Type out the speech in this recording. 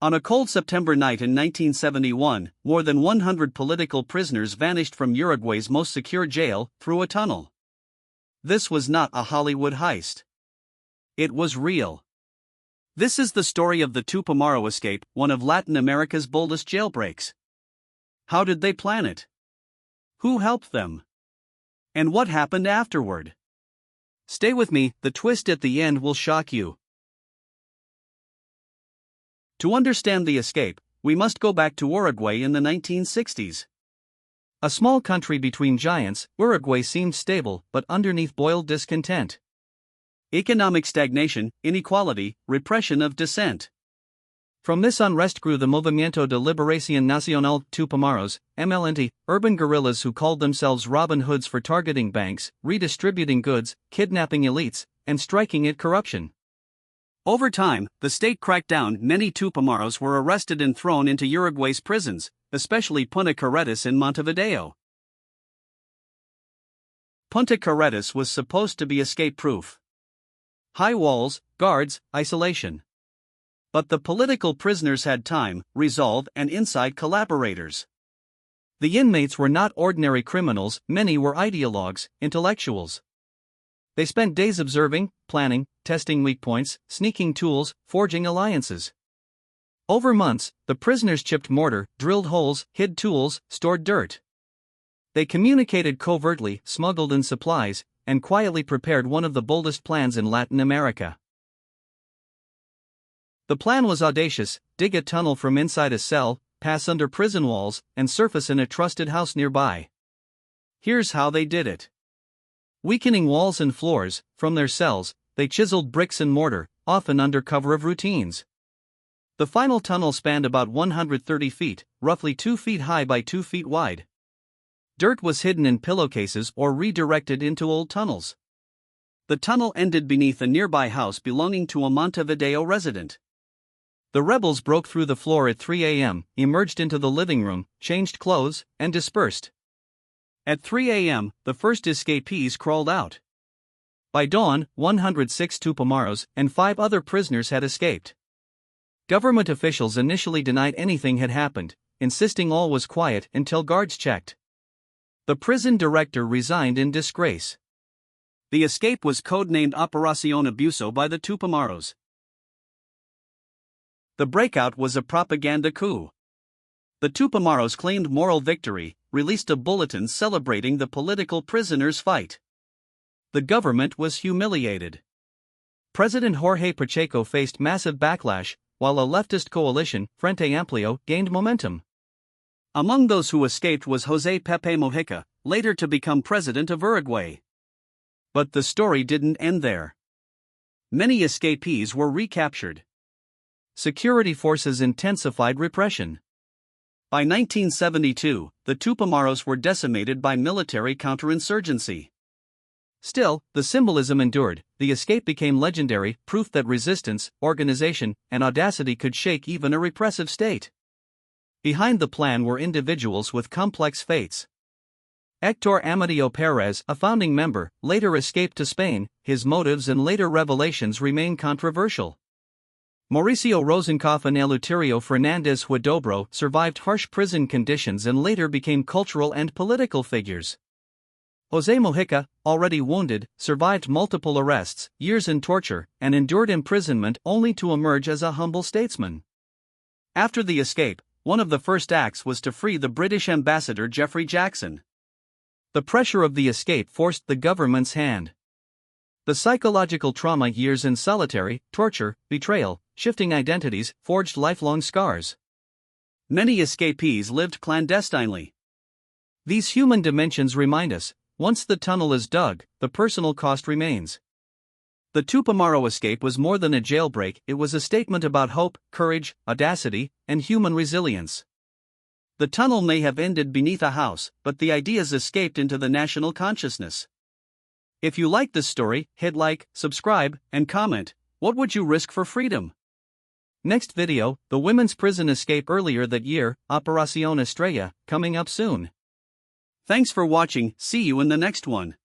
On a cold September night in 1971, more than 100 political prisoners vanished from Uruguay's most secure jail through a tunnel. This was not a Hollywood heist. It was real. This is the story of the Tupamaro Escape, one of Latin America's boldest jailbreaks. How did they plan it? Who helped them? And what happened afterward? Stay with me, the twist at the end will shock you. To understand the escape, we must go back to Uruguay in the 1960s. A small country between giants, Uruguay seemed stable, but underneath boiled discontent. Economic stagnation, inequality, repression of dissent. From this unrest grew the Movimiento de Liberación Nacional, Tupamaros, MLNT, urban guerrillas who called themselves Robin Hoods for targeting banks, redistributing goods, kidnapping elites, and striking at corruption. Over time, the state cracked down. Many Tupamaros were arrested and thrown into Uruguay's prisons, especially Punta Carretas in Montevideo. Punta Carretas was supposed to be escape-proof. High walls, guards, isolation. But the political prisoners had time, resolve, and inside collaborators. The inmates were not ordinary criminals, many were ideologues, intellectuals. They spent days observing, planning, testing weak points, sneaking tools, forging alliances. Over months, the prisoners chipped mortar, drilled holes, hid tools, stored dirt. They communicated covertly, smuggled in supplies, and quietly prepared one of the boldest plans in Latin America. The plan was audacious: dig a tunnel from inside a cell, pass under prison walls, and surface in a trusted house nearby. Here's how they did it. Weakening walls and floors, from their cells, they chiseled bricks and mortar, often under cover of routines. The final tunnel spanned about 130 feet, roughly 2 feet high by 2 feet wide. Dirt was hidden in pillowcases or redirected into old tunnels. The tunnel ended beneath a nearby house belonging to a Montevideo resident. The rebels broke through the floor at 3 a.m., emerged into the living room, changed clothes, and dispersed. At 3 a.m., the first escapees crawled out. By dawn, 106 Tupamaros and 5 other prisoners had escaped. Government officials initially denied anything had happened, insisting all was quiet until guards checked. The prison director resigned in disgrace. The escape was codenamed Operación Abuso by the Tupamaros. The breakout was a propaganda coup. The Tupamaros claimed moral victory, released a bulletin celebrating the political prisoners' fight. The government was humiliated. President Jorge Pacheco faced massive backlash, while a leftist coalition, Frente Amplio, gained momentum. Among those who escaped was José Pepe Mujica, later to become president of Uruguay. But the story didn't end there. Many escapees were recaptured. Security forces intensified repression. By 1972, the Tupamaros were decimated by military counterinsurgency. Still, the symbolism endured. The escape became legendary, proof that resistance, organization, and audacity could shake even a repressive state. Behind the plan were individuals with complex fates. Héctor Amadeo Pérez, a founding member, later escaped to Spain. His motives and later revelations remain controversial. Mauricio Rosenkopf and Eleuterio Fernández Huidobro survived harsh prison conditions and later became cultural and political figures. José Mujica, already wounded, survived multiple arrests, years in torture, and endured imprisonment only to emerge as a humble statesman. After the escape, one of the first acts was to free the British ambassador Geoffrey Jackson. The pressure of the escape forced the government's hand. The psychological trauma, years in solitary, torture, betrayal, shifting identities, forged lifelong scars. Many escapees lived clandestinely. These human dimensions remind us, once the tunnel is dug, the personal cost remains. The Tupamaro escape was more than a jailbreak, it was a statement about hope, courage, audacity, and human resilience. The tunnel may have ended beneath a house, but the ideas escaped into the national consciousness. If you like this story, hit like, subscribe, and comment. What would you risk for freedom? Next video, the women's prison escape earlier that year, Operación Estrella, coming up soon. Thanks for watching, see you in the next one.